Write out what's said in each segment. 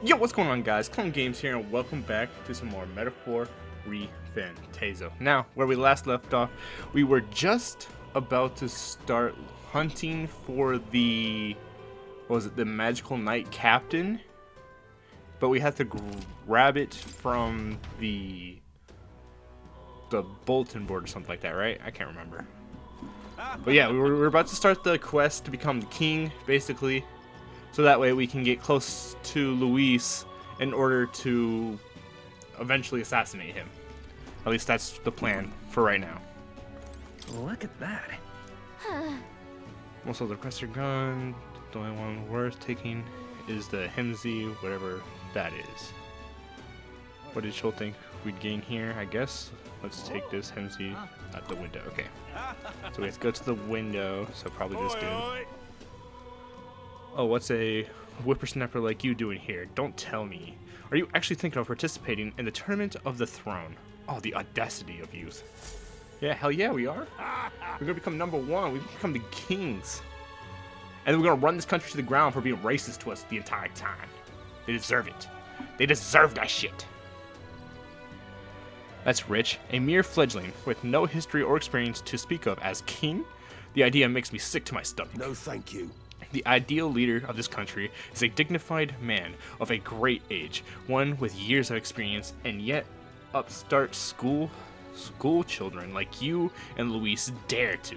Yo, what's going on, guys? Clone Games here, and welcome back to some more Metaphor ReFantazio. Now, where we last left off, we were just about to start hunting for the, what was it, the Magical Knight Captain, but we had to grab it from the bulletin board or something like that, right? I can't remember. But yeah, we were about to start the quest to become the king, basically. So that way we can get close to Luis in order to eventually assassinate him. At least that's the plan for right now. Look at that. Most of the requests are gone. The only one worth taking is the Hemsey, whatever that is. What did Schul think we'd gain here? I guess. Let's take this Hemsey at the window. Okay. So we have to go to the window. So probably this dude. Oh, what's a whippersnapper like you doing here? Don't tell me. Are you actually thinking of participating in the Tournament of the Throne? Oh, the audacity of youth. Yeah, hell yeah, we are. We're gonna become #1. We become the kings. And we're gonna run this country to the ground for being racist to us the entire time. They deserve it. They deserve that shit. That's Rich, a mere fledgling with no history or experience to speak of as king. The idea makes me sick to my stomach. No, thank you. The ideal leader of this country is a dignified man of a great age, one with years of experience, and yet upstart school children like you and Luis dare to.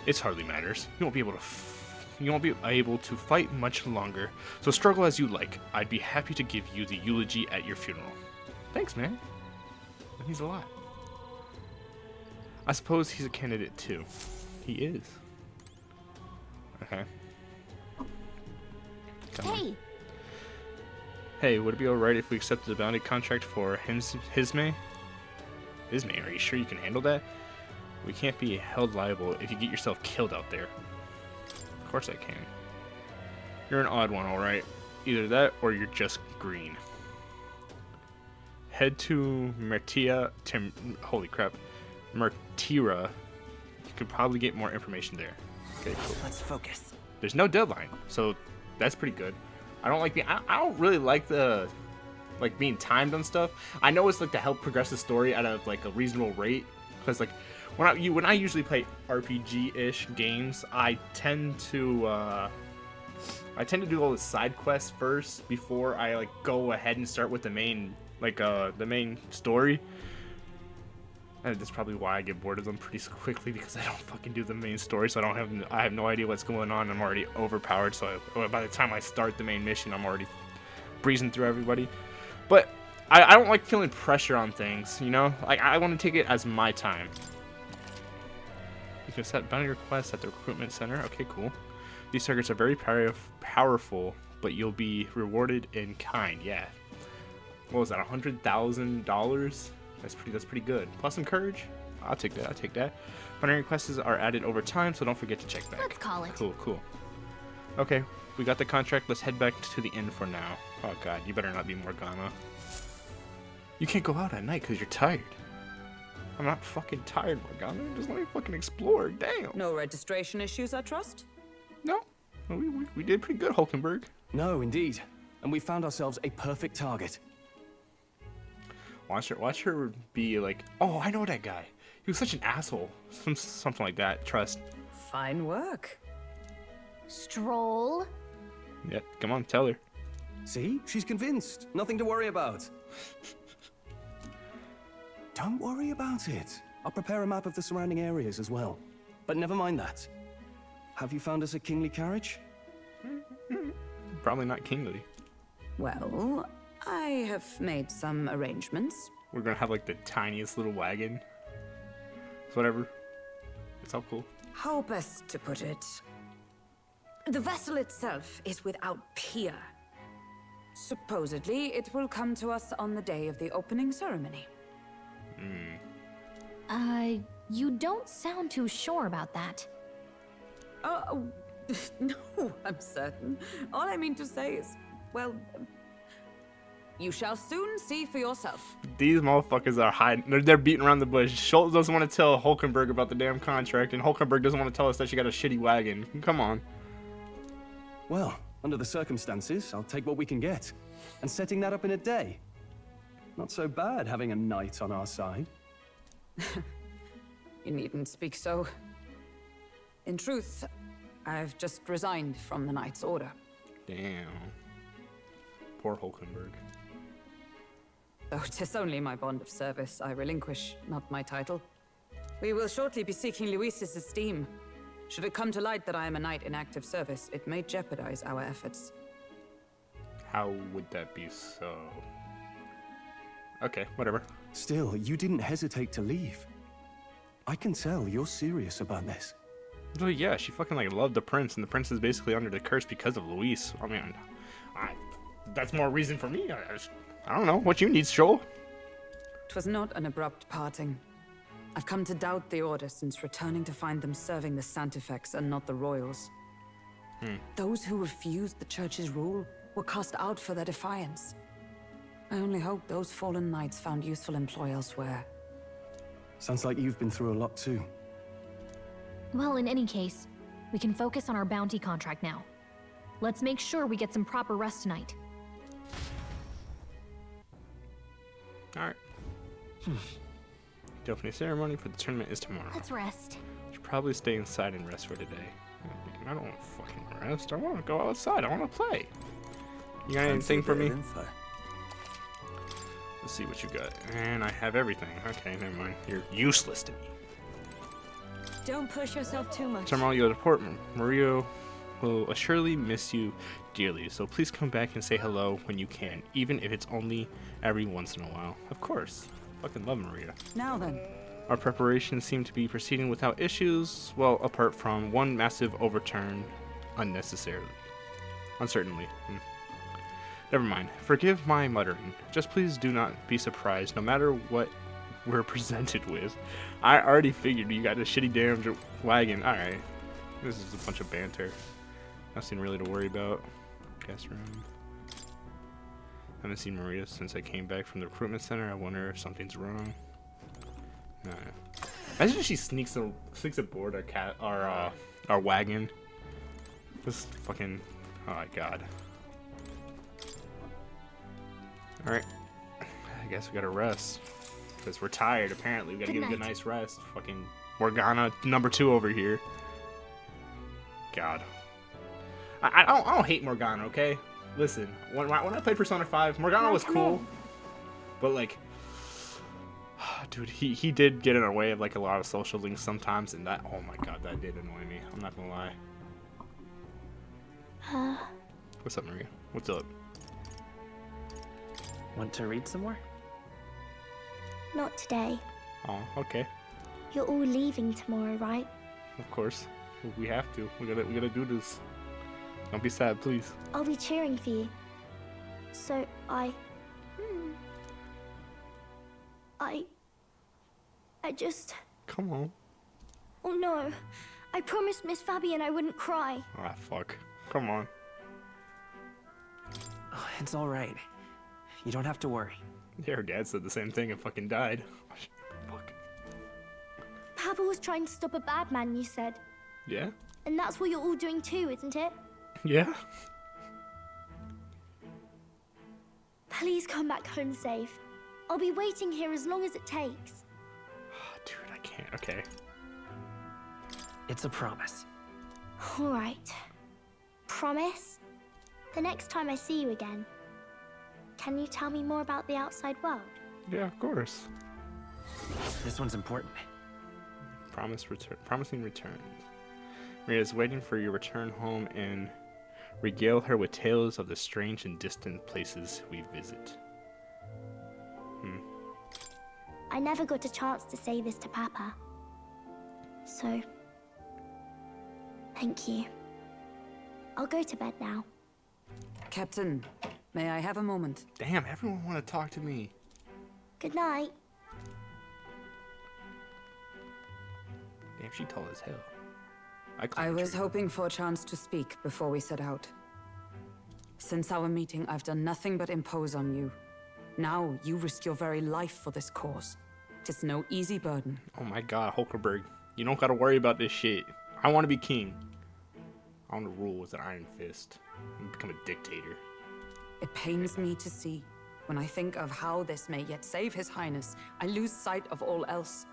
It hardly matters. You won't be able to fight much longer. So struggle as you like. I'd be happy to give you the eulogy at your funeral. Thanks, man. That means a lot. I suppose he's a candidate too. He is. Okay. Hey! Hey, would it be alright if we accepted the bounty contract for Hisme? Hisme, are you sure you can handle that? We can't be held liable if you get yourself killed out there. Of course I can. You're an odd one, alright. Either that or you're just green. Head to holy crap. Mertira. You could probably get more information there. Okay, cool. Let's focus. There's no deadline, so that's pretty good. I don't really like the being timed on stuff. I know it's like to help progress the story at a reasonable rate, because like when I usually play RPG-ish games, I tend to do all the side quests first before I go ahead and start with the main story. And that's probably why I get bored of them pretty quickly, because I don't fucking do the main story, so I have no idea what's going on. I'm already overpowered, so by the time I start the main mission, I'm already breezing through everybody. But I don't like feeling pressure on things, you know? Like, I want to take it as my time. You can set bounty requests at the recruitment center. Okay, cool. These targets are very powerful, but you'll be rewarded in kind. Yeah. What was that? $100,000? That's pretty good. Plus some courage. I'll take that. Bounty requests are added over time, so don't forget to check back. Let's call it. Cool. Okay, we got the contract. Let's head back to the inn for now. Oh god, you better not be Morgana. You can't go out at night because you're tired. I'm not fucking tired, Morgana. Just let me fucking explore. Damn. No registration issues, I trust? No. We did pretty good, Hulkenberg. No, indeed. And we found ourselves a perfect target. Watch her be like, oh, I know that guy. He was such an asshole. Something like that. Trust. Fine work. Stroll? Yeah, come on, tell her. See? She's convinced. Nothing to worry about. Don't worry about it. I'll prepare a map of the surrounding areas as well. But never mind that. Have you found us a kingly carriage? Probably not kingly. Well, I have made some arrangements. We're gonna have the tiniest little wagon. It's whatever. It's all cool. How best to put it? The vessel itself is without peer. Supposedly, it will come to us on the day of the opening ceremony. You don't sound too sure about that. No, I'm certain. All I mean to say is, well, you shall soon see for yourself. These motherfuckers are hiding. They're beating around the bush. Schultz doesn't want to tell Hulkenberg about the damn contract, and Hulkenberg doesn't want to tell us that she got a shitty wagon. Come on. Well, Under the circumstances, I'll take what we can get. And setting that up in a day. Not so bad having a knight on our side. You needn't speak so. In truth, I've just resigned from the Knight's Order. Damn. Poor Hulkenberg. Though 'tis only my bond of service I relinquish, not my title. We will shortly be seeking Luis's esteem. Should it come to light that I am a knight in active service, it may jeopardize our efforts. How would that be so? Okay, whatever. Still, you didn't hesitate to leave. I can tell you're serious about this. Well, yeah, she fucking like loved the prince, and the prince is basically under the curse because of Luis. I mean, that's more reason for me. I don't know what you need, Joel. 'Twas not an abrupt parting. I've come to doubt the Order since returning to find them serving the Santifex and not the Royals. Those who refused the Church's rule were cast out for their defiance. I only hope those fallen knights found useful employ elsewhere. Sounds like you've been through a lot too. Well, in any case, we can focus on our bounty contract now. Let's make sure we get some proper rest tonight. Alright. The opening ceremony for the tournament is tomorrow. Let's rest. Should probably stay inside and rest for today. I don't want to fucking rest. I want to go outside. I want to play. You got anything for me? Let's see what you got. And I have everything. Okay, never mind. You're useless to me. Don't push yourself too much. Tomorrow you'll depart. Mario will surely miss you dearly, so please come back and say hello when you can, even if it's only every once in a while. Of course. Fucking love Maria. Now then. Our preparations seem to be proceeding without issues, well, apart from one massive overturn unnecessarily. Uncertainly. Never mind. Forgive my muttering. Just please do not be surprised, no matter what we're presented with. I already figured you got a shitty damn wagon. Alright. This is a bunch of banter. Nothing really to worry about. Guest room. Haven't seen Maria since I came back from the recruitment center. I wonder if something's wrong. No. Imagine if she sneaks aboard our wagon. This fucking, oh my god. Alright. I guess we gotta rest. Because we're tired, apparently. We gotta get a good night's rest. Fucking Morgana #2 over here. God. I don't hate Morgana, okay? Listen, when I played Persona 5, Morgana was cool. But like, dude, he did get in our way of like a lot of social links sometimes, and that, oh my god, that did annoy me. I'm not gonna lie. What's up, Maria? What's up? Want to read some more? Not today. Oh, okay. You're all leaving tomorrow, right? Of course. We have to. We gotta do this. Don't be sad, please. I'll be cheering for you. So I just... Come on. Oh no. I promised Miss Fabian I wouldn't cry. Ah, fuck. Come on. Oh, it's all right. You don't have to worry. Yeah, her dad said the same thing and fucking died. Fuck. Papa was trying to stop a bad man, you said. Yeah? And that's what you're all doing too, isn't it? Yeah? Please come back home safe. I'll be waiting here as long as it takes. Oh, dude, I can't. Okay. It's a promise. All right. Promise? The next time I see you again, can you tell me more about the outside world? Yeah, of course. This one's important. Promising returns. Maria's waiting for your return home and regale her with tales of the strange and distant places we visit. I never got a chance to say this to Papa. So, thank you. I'll go to bed now. Captain, may I have a moment? Damn, everyone want to talk to me. Good night. Damn, she tall as hell. I was hoping for a chance to speak before we set out. Since our meeting, I've done nothing but impose on you. Now, you risk your very life for this cause. 'Tis no easy burden. Oh my god, Hulkenberg. You don't gotta worry about this shit. I want to be king. I want to rule with an iron fist. and become a dictator. It pains me to see. When I think of how this may yet save His Highness, I lose sight of all else.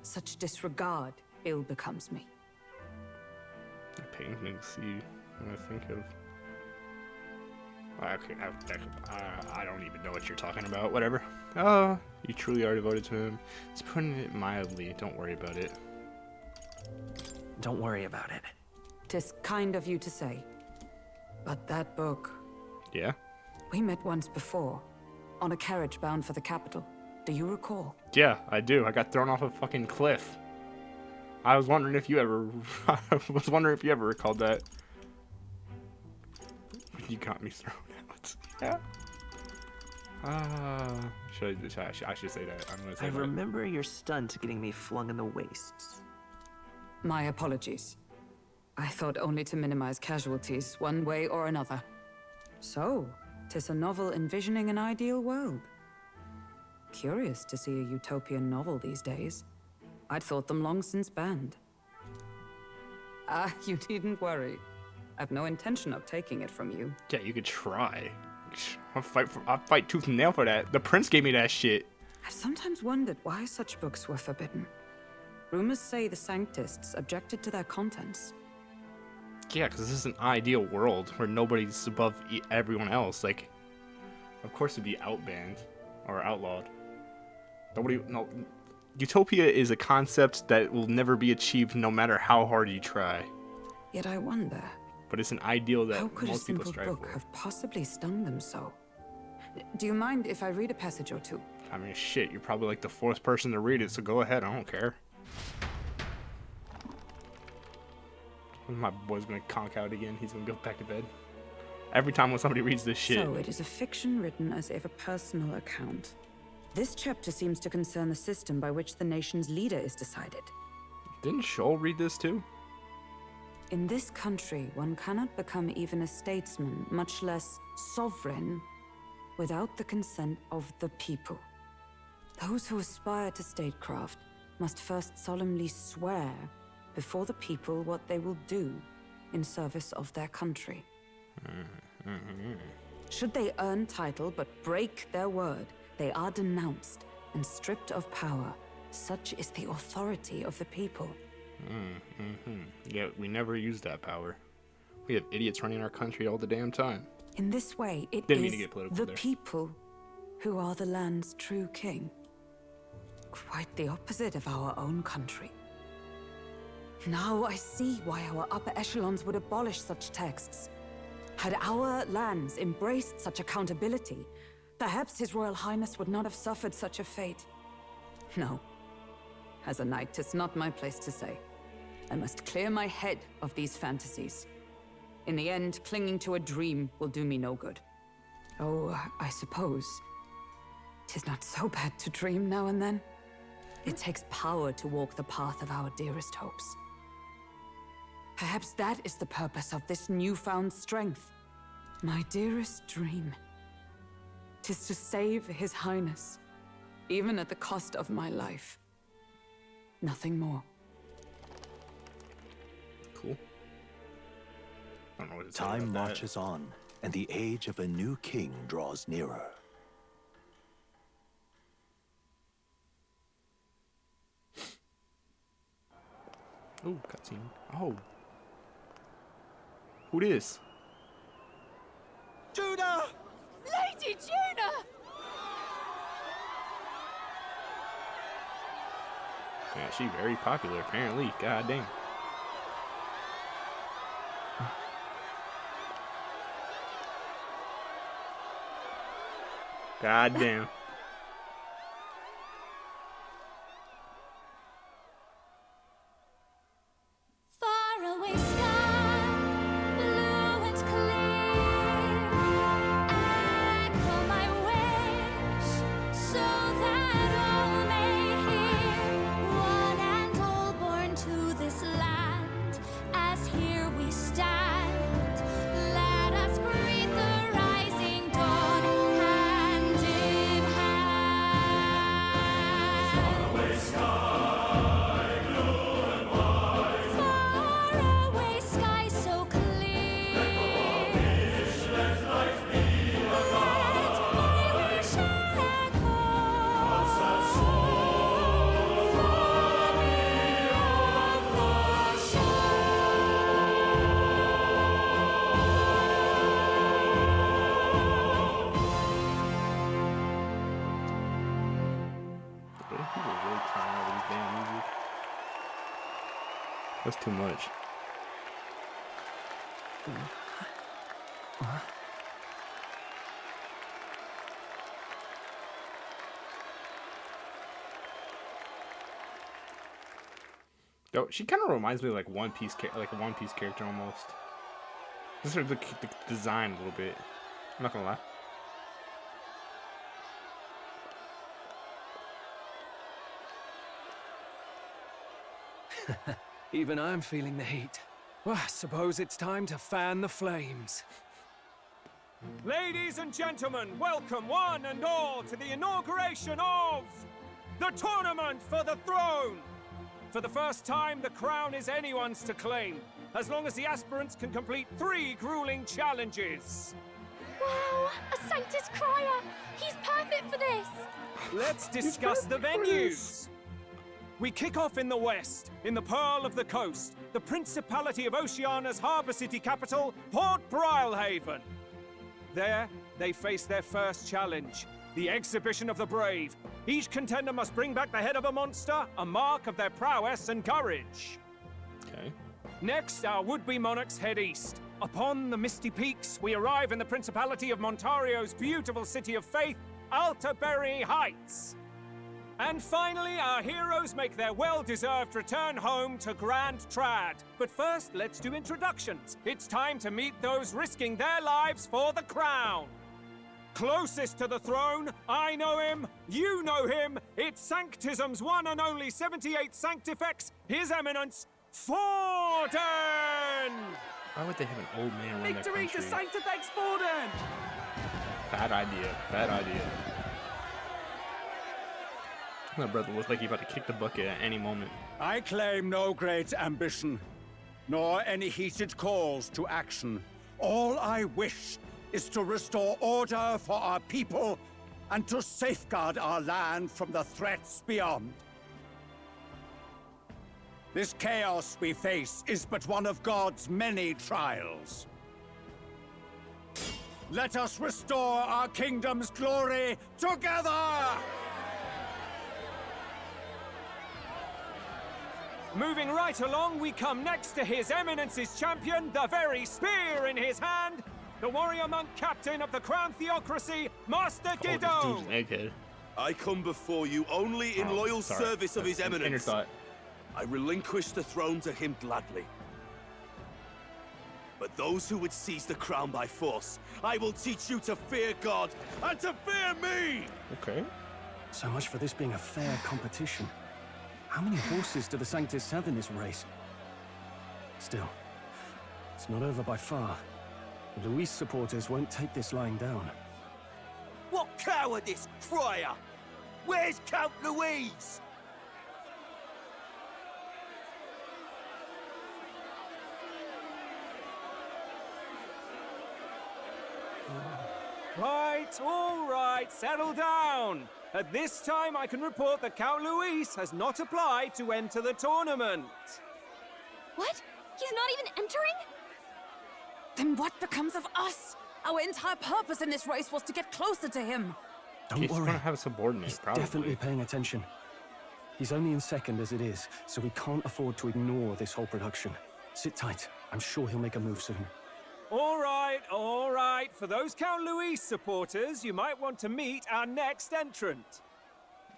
Such disregard ill becomes me. It pains me to see when I think of... Okay, I don't even know what you're talking about. Whatever. Oh, you truly are devoted to him. It's putting it mildly. Don't worry about it. Don't worry about it. 'Tis kind of you to say. But that book... Yeah? We met once before, on a carriage bound for the capital. Do you recall? Yeah, I do. I got thrown off a fucking cliff. I was wondering if you ever... I was wondering if you ever recalled that. You got me thrown out. Yeah. I should say that. I'm gonna say I that. remember your stunt getting me flung in the wastes. My apologies. I thought only to minimize casualties, one way or another. So, 'tis a novel envisioning an ideal world. Curious to see a utopian novel these days. I'd thought them long since banned. You needn't worry. I've no intention of taking it from you. Yeah, you could try. I'll fight tooth and nail for that. The prince gave me that shit. I've sometimes wondered why such books were forbidden. Rumors say the Sanctists objected to their contents. Yeah, because this is an ideal world where nobody's above everyone else. Like, of course it'd be outbanned or outlawed. No. Utopia is a concept that will never be achieved no matter how hard you try. Yet I wonder, But it's an ideal that how could a most people simple strive book for. have possibly stung them so? Do you mind if I read a passage or two? I mean, shit, you're probably like the fourth person to read it, so go ahead, I don't care. My boy's gonna conk out again, he's gonna go back to bed. Every time when somebody reads this shit. So it is a fiction written as if a personal account. This chapter seems to concern the system by which the nation's leader is decided. Didn't Shoal read this too? In this country, one cannot become even a statesman, much less sovereign, without the consent of the people. Those who aspire to statecraft must first solemnly swear before the people what they will do in service of their country. Should they earn title but break their word, they are denounced and stripped of power. Such is the authority of the people. Yeah, we never use that power. We have idiots running our country all the damn time. In this way, it Didn't mean to is get political the there. people who are the land's true king. Quite the opposite of our own country. Now I see why our upper echelons would abolish such texts. Had our lands embraced such accountability, perhaps His Royal Highness would not have suffered such a fate. No. As a knight, 'tis not my place to say. I must clear my head of these fantasies. In the end, clinging to a dream will do me no good. Oh, I suppose 'tis not so bad to dream now and then. It takes power to walk the path of our dearest hopes. Perhaps that is the purpose of this newfound strength. My dearest dream. 'Tis to save His Highness, even at the cost of my life. Nothing more. Cool. I don't know what to say Time about that. marches on, and the age of a new king draws nearer. Ooh, cutscene. Oh. Who this? Judah! Lady Juna! Yeah, she very popular, apparently. God damn. God damn. Far away sky, blue and clear. Echo my wish, so that all may hear. One and all born to this land, as here we stand. Let us greet the rising dawn, hand in hand. That's too much. Yo, she kind of reminds me of like One Piece, like a One Piece character almost. Just sort of the design a little bit. I'm not gonna lie. Even I'm feeling the heat. Well, I suppose it's time to fan the flames. Ladies and gentlemen, welcome one and all to the inauguration of the Tournament for the Throne! For the first time, the crown is anyone's to claim, as long as the aspirants can complete 3 grueling challenges. Wow, a Sanctus Crier! He's perfect for this! Let's discuss the venues. We kick off in the west, in the Pearl of the Coast, the Principality of Oceania's harbour city capital, Port Brilehaven. There, they face their first challenge, the Exhibition of the Brave. Each contender must bring back the head of a monster, a mark of their prowess and courage. Okay. Next, our would-be monarchs head east. Upon the misty peaks, we arrive in the Principality of Montario's beautiful city of faith, Altaberry Heights. And finally, our heroes make their well-deserved return home to Grand Trad. But first, let's do introductions. It's time to meet those risking their lives for the crown. Closest to the throne, I know him, you know him. It's Sanctism's one and only 78th Sanctifex, His Eminence, Forden! Why would they have an old man run Victory their to country? Sanctifex Forden! Bad idea. Bad idea. My brother looks like he's about to kick the bucket at any moment. I claim no great ambition, nor any heated calls to action. All I wish is to restore order for our people and to safeguard our land from the threats beyond. This chaos we face is but one of God's many trials. Let us restore our kingdom's glory together! Moving right along, we come next to His Eminence's champion, the very spear in his hand, the warrior monk captain of the Crown Theocracy, Master Oh, this Giddo. dude's an egghead. I come before you only in loyal sorry. service of His That's an inner Eminence. thought. I relinquish the throne to him gladly. But those who would seize the crown by force, I will teach you to fear God and to fear me! Okay. So much for this being a fair competition. How many horses do the Sanctists have in this race? Still, it's not over by far. The Luis supporters won't take this lying down. What cowardice, Crier! Where's Count Louise? All right, settle down. At this time, I can report that Count Luis has not applied to enter the tournament. What? He's not even entering? Then what becomes of us? Our entire purpose in this race was to get closer to him. Don't He's worry. gonna have a subordinate, He's probably. definitely paying attention. He's only in second as it is, so we can't afford to ignore this whole production. Sit tight. I'm sure he'll make a move soon. All right. For those Count Luis supporters, you might want to meet our next entrant.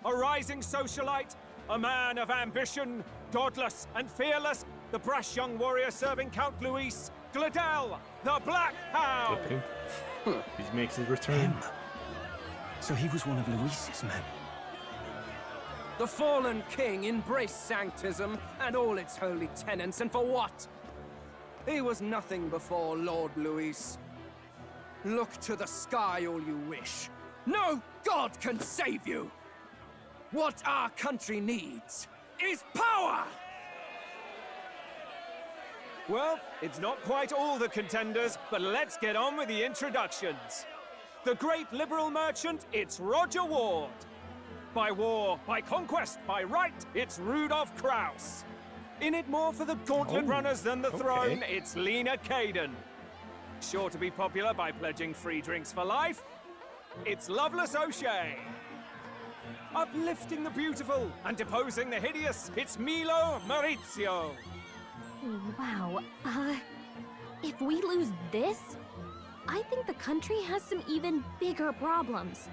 A rising socialite, a man of ambition, godless and fearless, the brash young warrior serving Count Luis, Gladel, the Black Hound. Okay. He makes his return. Him? So he was one of Luis's men. The fallen king embraced Sanctism and all its holy tenets, and for what? He was nothing before Lord Luis. Look to the sky all you wish. No god can save you! What our country needs is power! Well, it's not quite all the contenders, but let's get on with the introductions. The great liberal merchant, it's Roger Ward. By war, by conquest, by right, it's Rudolph Kraus. In it more for the gauntlet runners than the throne, it's Lena Caden. Sure to be popular by pledging free drinks for life, it's Loveless O'Shea. Uplifting the beautiful and deposing the hideous, it's Milo Maurizio. Wow. If we lose this, I think the country has some even bigger problems.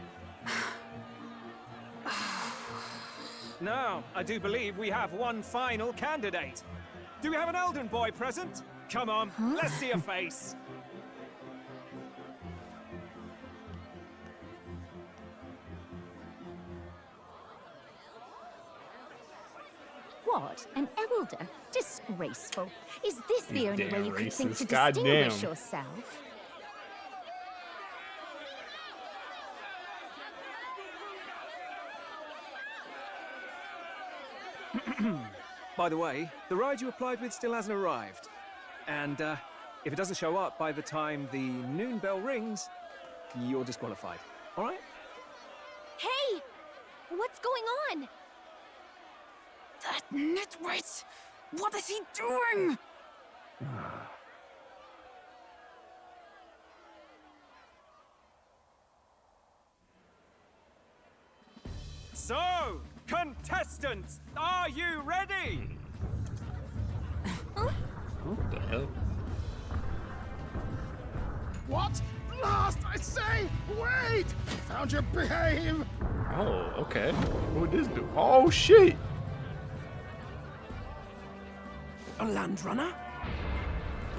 Now, I do believe we have one final candidate. Do we have an Elden boy present? Come on, let's see a face. What? An elder? Disgraceful. Is this the only way damn you could think to racist. distinguish Goddamn. yourself? By the way, the ride you applied with still hasn't arrived. And if it doesn't show up by the time the noon bell rings, you're disqualified. All right? Hey! What's going on? That nitwit! What is he doing? So, contestants, are you ready? What the hell? What? Last, I say! Wait! Found your behave! Oh, okay. What would this do? Oh, shit! A land runner?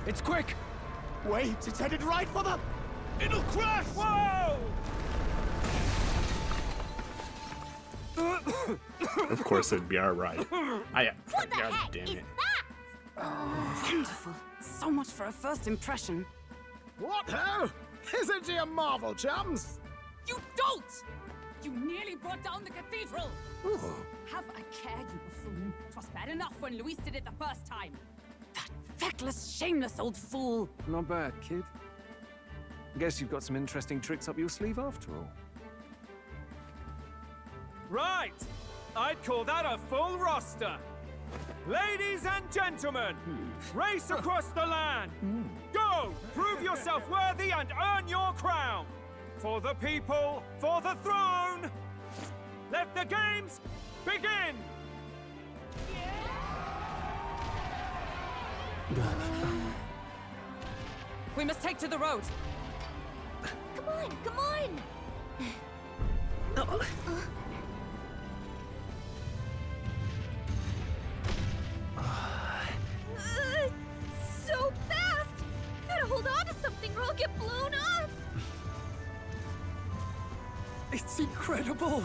It's quick! Wait, it's headed right for the... It'll crash! Whoa! Of course, it'd be our ride. What the God heck damn is it. that? Wonderful. So much for a first impression. What ho? Isn't he a marvel, chums? You dolt! You nearly brought down the cathedral! Have a care, you buffoon. 'Twas bad enough when Luis did it the first time. That feckless, shameless old fool. Not bad, kid. Guess you've got some interesting tricks up your sleeve after all. Right! I'd call that a full roster. Ladies and gentlemen, race across the land. Go! Prove yourself worthy and earn your crown. For the people, for the throne. Let the games begin! We must take to the road. Come on, come on! So fast! Gotta hold on to something or I'll get blown up! It's incredible!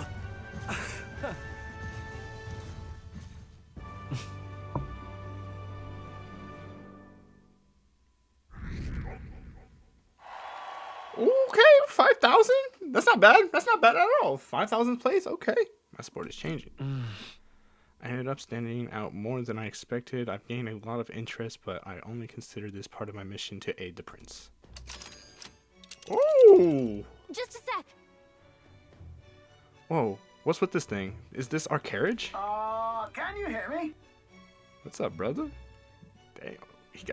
Okay, 5,000? That's not bad. That's not bad at all. 5,000 plays? Okay. My sport is changing. I ended up standing out more than I expected. I've gained a lot of interest, but I only consider this part of my mission to aid the prince. Oh! Just a sec. Whoa, what's with this thing? Is this our carriage? Can you hear me? What's up, brother? Damn,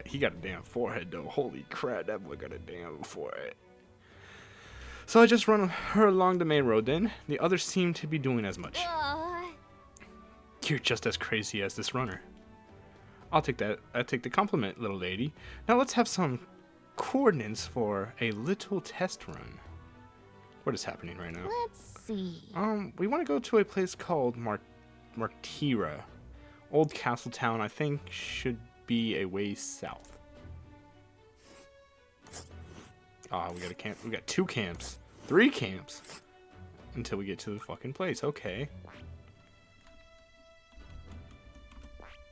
he got a damn forehead though. Holy crap, that boy got a damn forehead. So I just run her along the main road then. The others seem to be doing as much. You're just as crazy as this runner. I'll take that. I take the compliment, little lady. Now let's have some coordinates for a little test run. What is happening right now? Let's see. We want to go to a place called Martira. Old castle town, I think, should be a ways south. Ah, we got a camp. We got 2 camps. 3 camps. Until we get to the fucking place. Okay.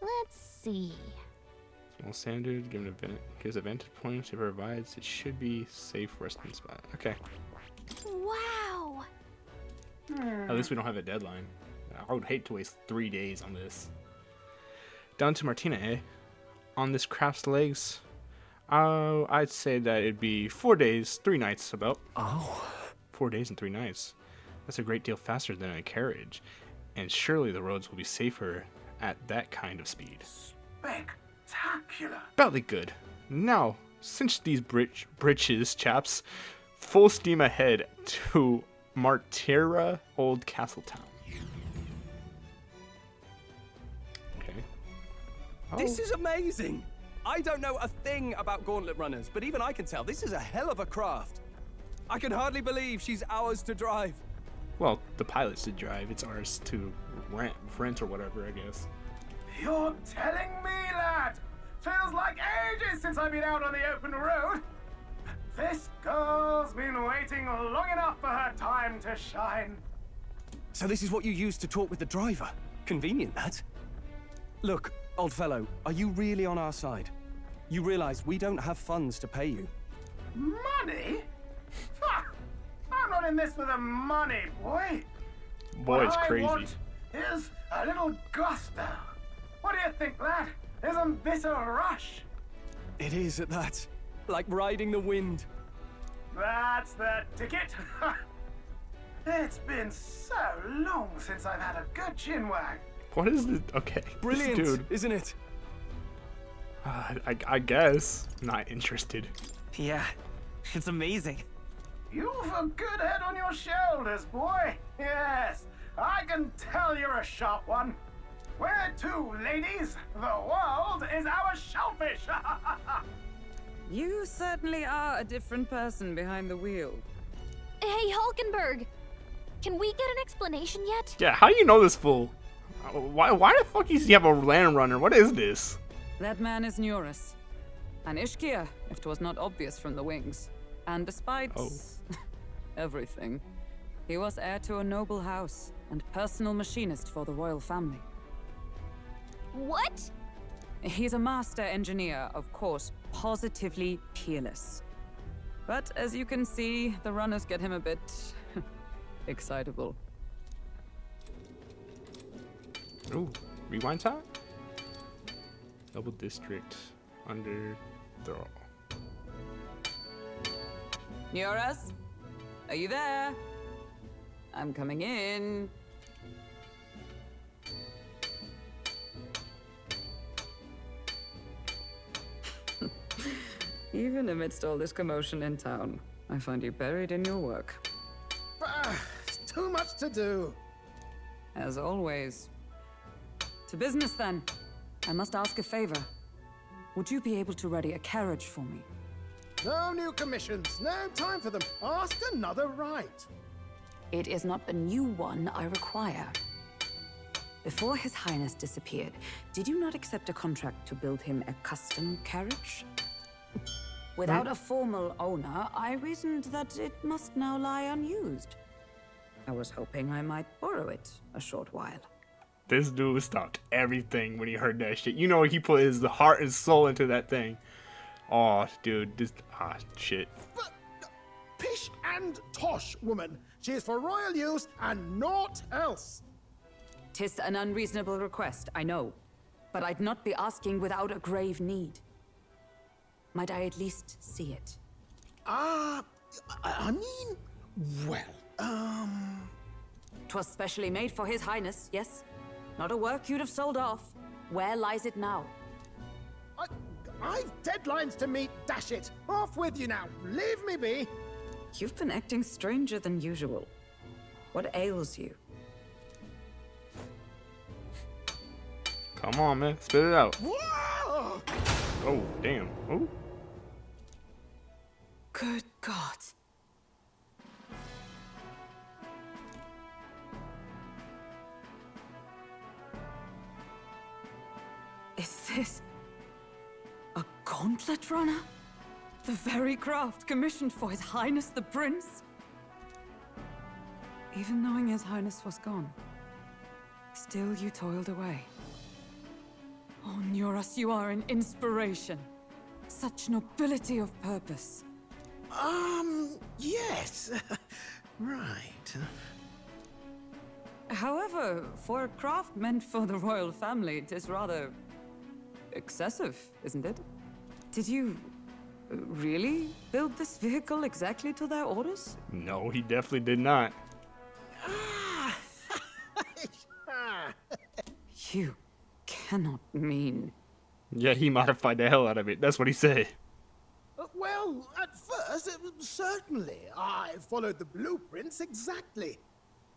Let's see. Small standard, gives a vantage point to provides. It should be safe resting spot. Okay. Wow. At least we don't have a deadline. I would hate to waste 3 days on this. Down to Martina, eh? On this craft's legs, I'd say that it'd be 4 days, 3 nights about. Oh. 4 days and 3 nights. That's a great deal faster than a carriage. And surely the roads will be safer at that kind of speed. Spectacular! Badly good. Now, cinch these britches, chaps. Full steam ahead to Martira Old Castle Town. Okay. This is amazing! I don't know a thing about gauntlet runners, but even I can tell this is a hell of a craft. I can hardly believe she's ours to drive. Well, the pilot's to drive. It's ours to rent or whatever, I guess. You're telling me, lad? Feels like ages since I've been out on the open road. This girl's been waiting long enough for her time to shine. So this is what you used to talk with the driver? Convenient, that. Look, old fellow, are you really on our side? You realize we don't have funds to pay you. Money? Fuck! I'm not in this for the money, boy. Boy, it's what crazy. I want is a little gusto. What do you think, lad? Isn't this a rush? It is at that. Like riding the wind. That's the ticket. It's been so long since I've had a good chinwag. What is this? Okay. Brilliant, this dude. isn't it? I guess. Not interested. Yeah, it's amazing. You've a good head on your shoulders, boy. Yes, I can tell you're a sharp one. Where to, ladies? The world is our shellfish. You certainly are a different person behind the wheel. Hey, Hulkenberg! Can we get an explanation yet? Yeah, how do you know this fool? Why the fuck does he have a land runner? What is this? That man is Neurus. An Ishkia, if 'twas not obvious from the wings. And despite everything, he was heir to a noble house and personal machinist for the royal family. What? He's a master engineer, of course, positively peerless. But as you can see, the runners get him a bit excitable. Ooh, rewind time? Double district under throw. Neurus? Are you there? I'm coming in. Even amidst all this commotion in town, I find you buried in your work. It's too much to do. As always. To business, then. I must ask a favor. Would you be able to ready a carriage for me? No new commissions. No time for them. Ask another right. It is not a new one I require. Before His Highness disappeared, did you not accept a contract to build him a custom carriage? Without a formal owner, I reasoned that it must now lie unused. I was hoping I might borrow it a short while. This dude stopped everything when he heard that shit. You know, he put his heart and soul into that thing. Oh, dude, this shit. But, pish and tosh, woman. She is for royal use and naught else. 'Tis an unreasonable request, I know. But I'd not be asking without a grave need. Might I at least see it? I mean, well, 'Twas specially made for His Highness, yes? Not a work you'd have sold off. Where lies it now? I've deadlines to meet, dash it. Off with you now. Leave me be. You've been acting stranger than usual. What ails you? Come on, man. Spit it out. Whoa! Oh, damn. Oh. Good God. Is this a gauntlet runner? The very craft commissioned for His Highness the Prince? Even knowing His Highness was gone, still you toiled away. Oh, Neurus, you are an inspiration. Such nobility of purpose. Yes. Right. However, for a craft meant for the royal family, it is rather excessive, isn't it? Did you really build this vehicle exactly to their orders? No, he definitely did not. You cannot mean... Yeah, he modified the hell out of it. That's what he said. Well, at first, certainly. I followed the blueprints exactly.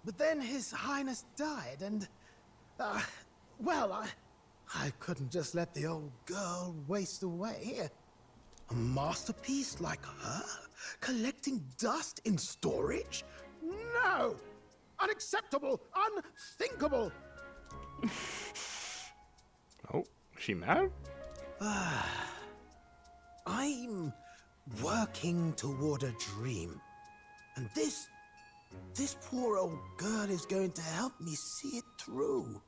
But then His Highness died and... well, I couldn't just let the old girl waste away. A masterpiece like her? Collecting dust in storage? No! Unacceptable! Unthinkable! Oh, is she mad? I'm working toward a dream. And this poor old girl is going to help me see it through.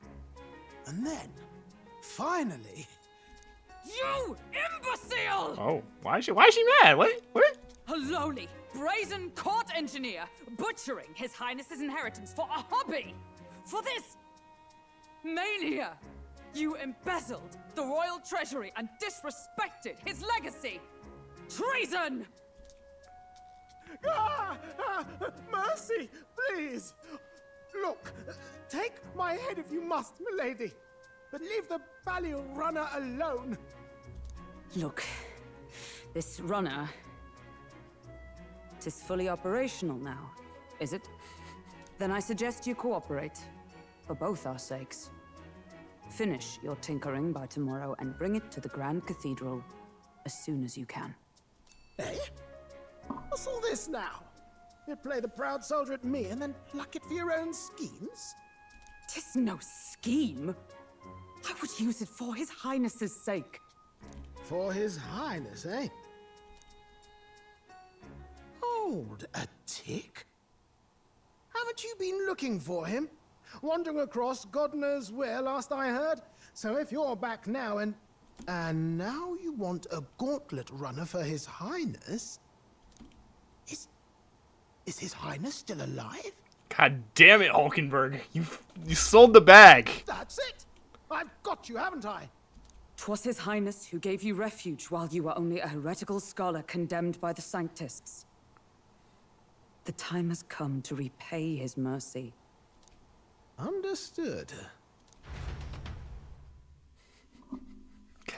And then, finally... You imbecile! Oh, why is she mad? What? A lowly, brazen court engineer butchering His Highness's inheritance for a hobby! For this mania! You embezzled the royal treasury and disrespected his legacy! Treason! Mercy, please! Look, take my head if you must, milady. But leave the value runner alone. Look, this runner... It is fully operational now, is it? Then I suggest you cooperate, for both our sakes. Finish your tinkering by tomorrow and bring it to the Grand Cathedral as soon as you can. Eh? What's all this now? You play the proud soldier at me and then pluck it for your own schemes? 'Tis no scheme. I would use it for His Highness's sake. For His Highness, eh? Hold a tick. Haven't you been looking for him? Wandering across God knows where, last I heard. So if you're back now and now you want a gauntlet runner for His Highness? Is His Highness still alive? God damn it, Hulkenberg. You sold the bag. That's it. I've got you, haven't I? 'Twas His Highness who gave you refuge while you were only a heretical scholar condemned by the Sanctists. The time has come to repay His mercy. Understood.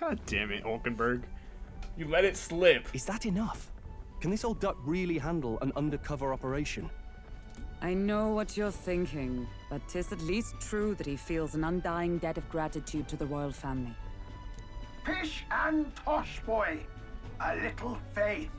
God damn it, Hulkenberg. You let it slip. Is that enough? Can this old duck really handle an undercover operation? I know what you're thinking, but 'tis at least true that he feels an undying debt of gratitude to the royal family. Pish and tosh, boy. A little faith.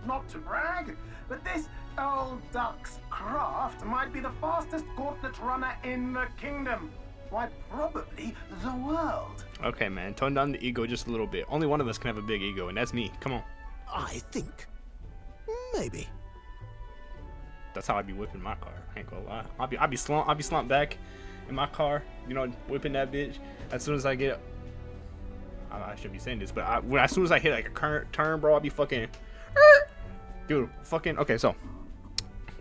Not to brag, but this old duck's craft might be the fastest gauntlet runner in the kingdom. Why, probably the world. Okay, man, tone down the ego just a little bit. Only one of us can have a big ego, and that's me. Come on. I think. Maybe. That's how I be whipping my car. I ain't gonna lie. I'll be slumped back in my car, you know, whipping that bitch. As soon as I get, I shouldn't be saying this, but as soon as I hit like a current turn, bro, I'll be fucking, dude, fucking. Okay, so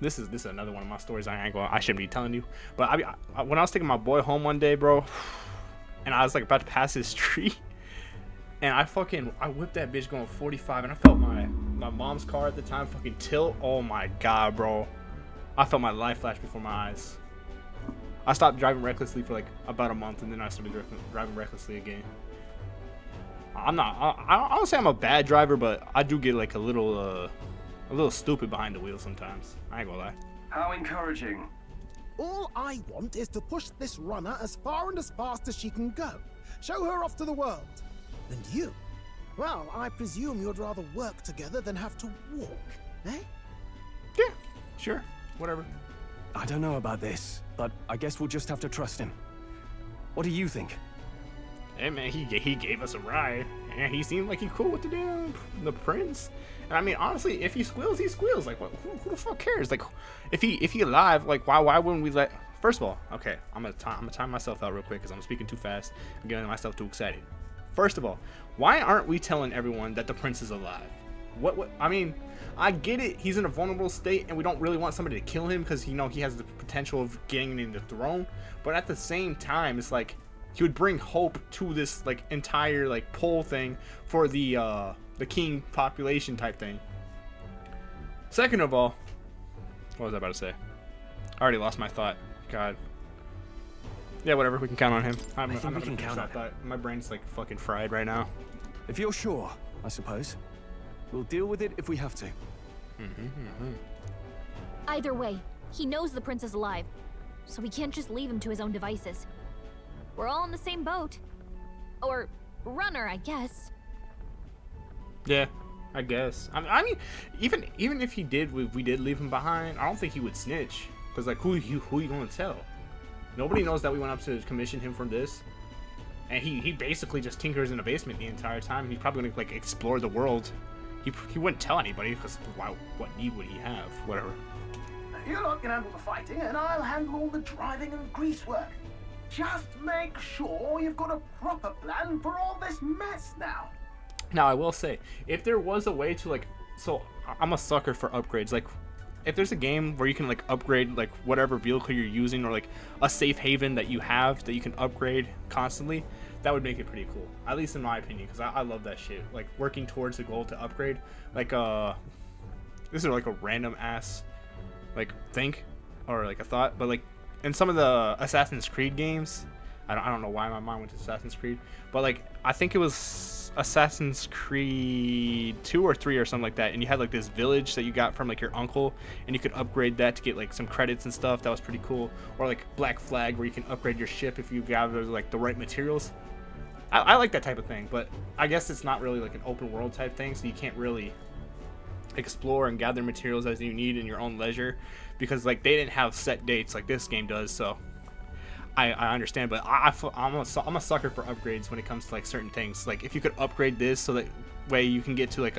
this is another one of my stories. I shouldn't be telling you, but when I was taking my boy home one day, bro, and I was like about to pass his street, and I whipped that bitch going 45, and I felt my mom's car at the time fucking tilt. Oh my god, bro. I felt my life flash before my eyes. I stopped driving recklessly for like about a month, and then I started driving recklessly again. I don't say I'm a bad driver, but I do get like a little stupid behind the wheel sometimes. I ain't gonna lie. How encouraging. All I want is to push this runner as far and as fast as she can go. Show her off to the world. And you? Well, I presume you'd rather work together than have to walk, eh? Yeah, sure. Whatever. I don't know about this, but I guess we'll just have to trust him. What do you think? Hey man, he gave us a ride, and he seemed like he's cool with the prince. And I mean, honestly, if he squeals, he squeals. Like, who the fuck cares? Like, if he alive, like, why wouldn't we let? First of all, okay, I'm gonna time myself out real quick because I'm speaking too fast. I'm getting myself too excited. First of all, why aren't we telling everyone that the prince is alive? What? I mean, I get it. He's in a vulnerable state, and we don't really want somebody to kill him because, you know, he has the potential of getting in the throne. But at the same time, it's like he would bring hope to this like entire like poll thing for the king population type thing. Second of all, what was I about to say? I already lost my thought. God. Yeah, whatever. We can count on him. I'm not gonna count on that. My brain's like fucking fried right now. If you're sure, I suppose. We'll deal with it if we have to. Either way, he knows the prince is alive, so we can't just leave him to his own devices. We're all in the same boat. Or runner, I guess. Yeah, I guess. I mean, even if he did, we did leave him behind, I don't think he would snitch. Cause like, who you gonna tell? Nobody knows that we went up to commission him for this, and he basically just tinkers in the basement the entire time. He's probably gonna like explore the world. He wouldn't tell anybody because what need would he have? Whatever. You lot can handle the fighting, and I'll handle all the driving and grease work. Just make sure you've got a proper plan for all this mess now. Now, I will say, if there was a way to, like, so I'm a sucker for upgrades. Like, if there's a game where you can, like, upgrade, like, whatever vehicle you're using, or, like, a safe haven that you have that you can upgrade constantly, that would make it pretty cool. At least in my opinion, because I love that shit. Like, working towards the goal to upgrade. Like, this is, like, a random-ass, like, think, or, like, a thought, but, like, in some of the Assassin's Creed games, I don't know why my mind went to Assassin's Creed, but like I think it was Assassin's Creed 2 or 3 or something like that, and you had like this village that you got from like your uncle, and you could upgrade that to get like some credits and stuff. That was pretty cool. Or like Black Flag, where you can upgrade your ship if you gather like the right materials. I like that type of thing, but I guess it's not really like an open world type thing, so you can't really explore and gather materials as you need in your own leisure, because like they didn't have set dates like this game does. So I understand, but I'm a sucker for upgrades when it comes to like certain things. Like if you could upgrade this so that way you can get to like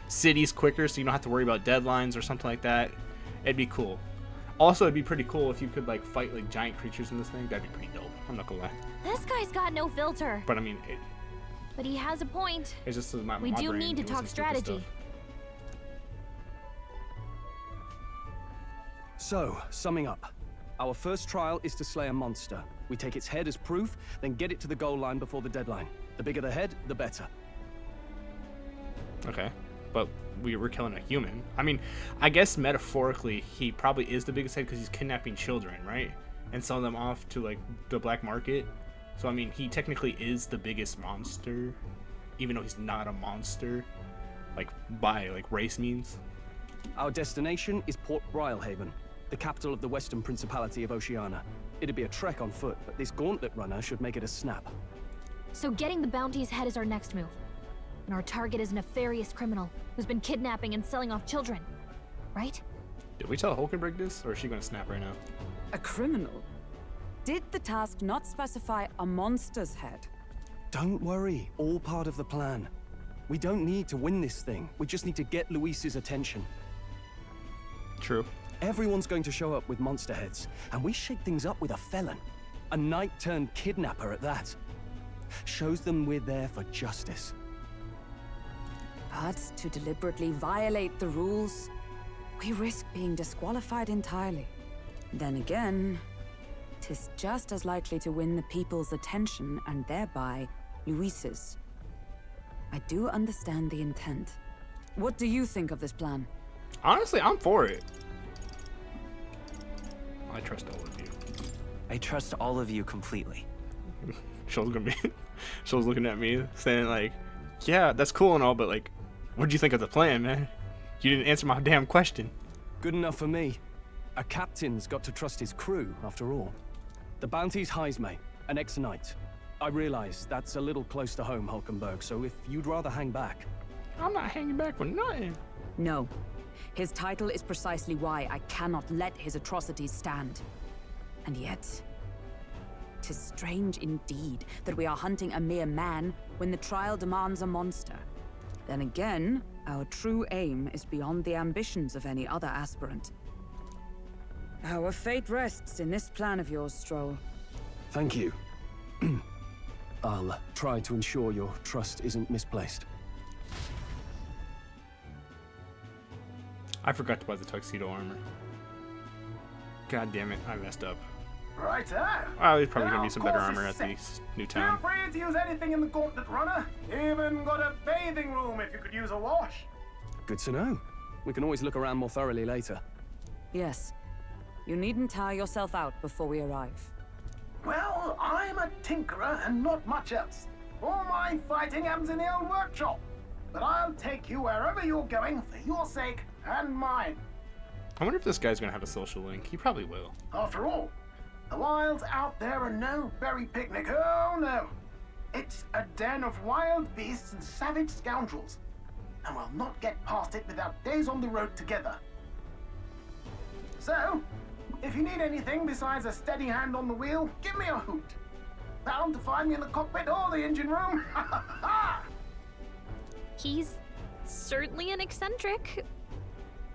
cities quicker, so you don't have to worry about deadlines or something like that, it'd be cool. Also, it'd be pretty cool if you could like fight like giant creatures in this thing. That'd be pretty dope. I'm not gonna lie. This guy's got no filter. But I mean, but he has a point. It's just we do need to talk strategy. So, summing up. Our first trial is to slay a monster. We take its head as proof, then get it to the goal line before the deadline. The bigger the head, the better. Okay, but we were killing a human. I mean, I guess metaphorically, he probably is the biggest head because he's kidnapping children, right? And selling them off to like the black market. So I mean, he technically is the biggest monster, even though he's not a monster, like by like race means. Our destination is Port Brylehaven, the capital of the Western Principality of Oceania. It'd be a trek on foot, but this gauntlet runner should make it a snap. So getting the bounty's head is our next move. And our target is a nefarious criminal who's been kidnapping and selling off children, right? Did we tell Hulkenberg this, or is she gonna snap right now? A criminal? Did the task not specify a monster's head? Don't worry, all part of the plan. We don't need to win this thing. We just need to get Luis's attention. True. Everyone's going to show up with monster heads, and we shake things up with a felon. A knight-turned-kidnapper at that. Shows them we're there for justice. But to deliberately violate the rules, we risk being disqualified entirely. Then again, 'tis just as likely to win the people's attention and thereby Luis's. I do understand the intent. What do you think of this plan? Honestly, I'm for it. I trust all of you. I trust all of you completely. Sho's looking at me saying like, yeah, that's cool and all, but like, what'd you think of the plan, man? You didn't answer my damn question. Good enough for me. A captain's got to trust his crew, after all. The bounty's Heisme, an ex-knight. I realize that's a little close to home, Hulkenberg, so if you'd rather hang back... I'm not hanging back for nothing. No. His title is precisely why I cannot let his atrocities stand. And yet, 'tis strange indeed that we are hunting a mere man when the trial demands a monster. Then again, our true aim is beyond the ambitions of any other aspirant. Our fate rests in this plan of yours, Stroll. Thank you. I'll try to ensure your trust isn't misplaced. I forgot to buy the tuxedo armor. God damn it, I messed up. Righto. Oh, there's probably gonna be some better armor at the new town. Feel free to use anything in the gauntlet runner. Even got a bathing room if you could use a wash. Good to know. We can always look around more thoroughly later. Yes. You needn't tire yourself out before we arrive. Well, I'm a tinkerer and not much else. All my fighting happens in the old workshop. But I'll take you wherever you're going for your sake and mine. I wonder if this guy's gonna have a social link. He probably will. After all, the wilds out there are no berry picnic. Oh no. It's a den of wild beasts and savage scoundrels, and we'll not get past it without days on the road together. So, if you need anything besides a steady hand on the wheel, give me a hoot. Bound to find me in the cockpit or the engine room. He's certainly an eccentric,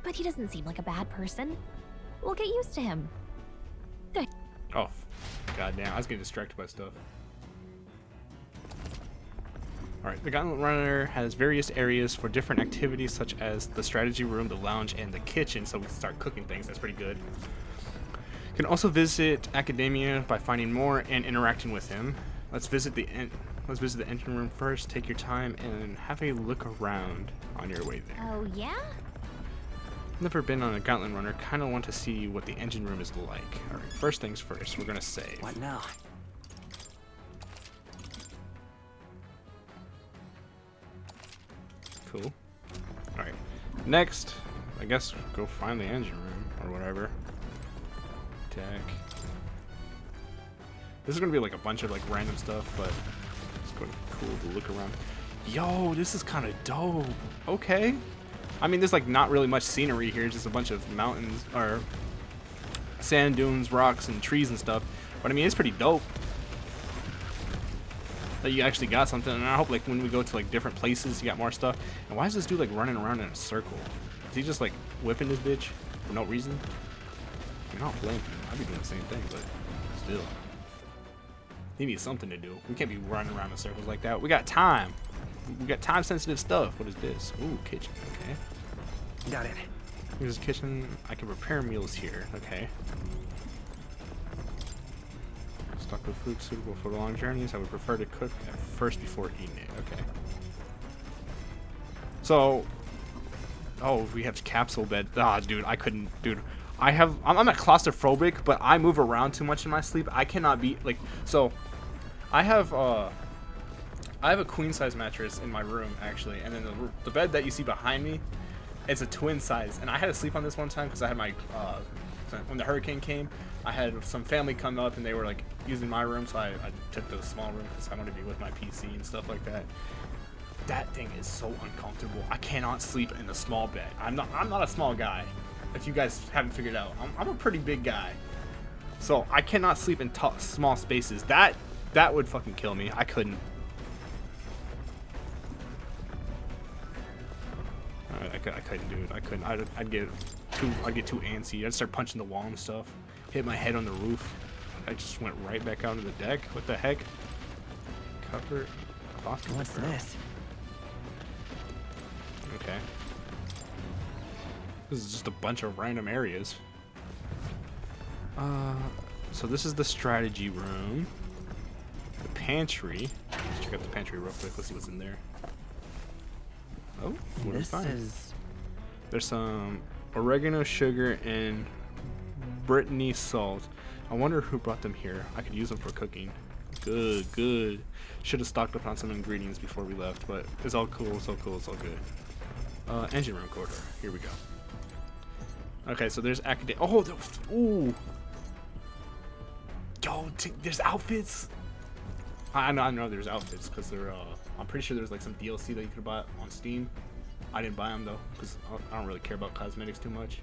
but he doesn't seem like a bad person. We'll get used to him. Oh, goddamn! I was getting distracted by stuff. Alright, the Gauntlet Runner has various areas for different activities such as the strategy room, the lounge, and the kitchen, so we can start cooking things. That's pretty good. You can also visit Academia by finding more and interacting with him. Let's visit the engine room first. Take your time and have a look around on your way there. Oh, yeah? Never been on a Gauntlet Runner. Kind of want to see what the engine room is like. Alright, first things first. We're gonna save. What now? Cool. Alright. Next, I guess go find the engine room or whatever. Deck. This is gonna be like a bunch of like random stuff, but it's gonna be cool to look around. Yo, this is kind of dope. Okay. I mean, there's like not really much scenery here, just a bunch of mountains or sand dunes, rocks, and trees and stuff. But I mean, it's pretty dope that you actually got something, and I hope like when we go to like different places you got more stuff. And why is this dude like running around in a circle? Is he just like whipping this bitch for no reason? I mean, I don't blame him. I'd be doing the same thing, but still. He needs something to do. We can't be running around in circles like that. We got time. We got time sensitive stuff. What is this? Ooh, kitchen. Okay. Got it. Here's a kitchen. I can prepare meals here. Okay. Stock with food suitable for long journeys. I would prefer to cook at first before eating it. Okay. So, oh, we have capsule bed. Ah, dude, I couldn't, dude. I'm not claustrophobic, but I move around too much in my sleep. I cannot be like, so I have a queen size mattress in my room actually, and then the bed that you see behind me, it's a twin size, and I had to sleep on this one time because I had my when the hurricane came, I had some family come up and they were like using my room, so I took the small room because I wanted to be with my PC and stuff like that. That thing is so uncomfortable. I cannot sleep in a small bed. I'm not a small guy. If you guys haven't figured out, I'm a pretty big guy, so I cannot sleep in small spaces. That would fucking kill me. I couldn't. I couldn't do it. I couldn't. I'd get too antsy. I'd start punching the wall and stuff. Hit my head on the roof. I just went right back out of the deck. What the heck? Cover. What's this? Okay. This is just a bunch of random areas. So this is the strategy room. The pantry. Let's check out the pantry real quick. Let's see what's in there. Oh, what this is is... There's some oregano, sugar, and Brittany salt. I wonder who brought them here. I could use them for cooking. Good, good. Should have stocked up on some ingredients before we left, but it's all cool, it's all cool, it's all good. Engine room corridor. Here we go. Okay, so there's academic. Oh, ooh. Yo, there's outfits. I know there's outfits because they're. I'm pretty sure there's like some DLC that you could buy on Steam. I didn't buy them though because I don't really care about cosmetics too much.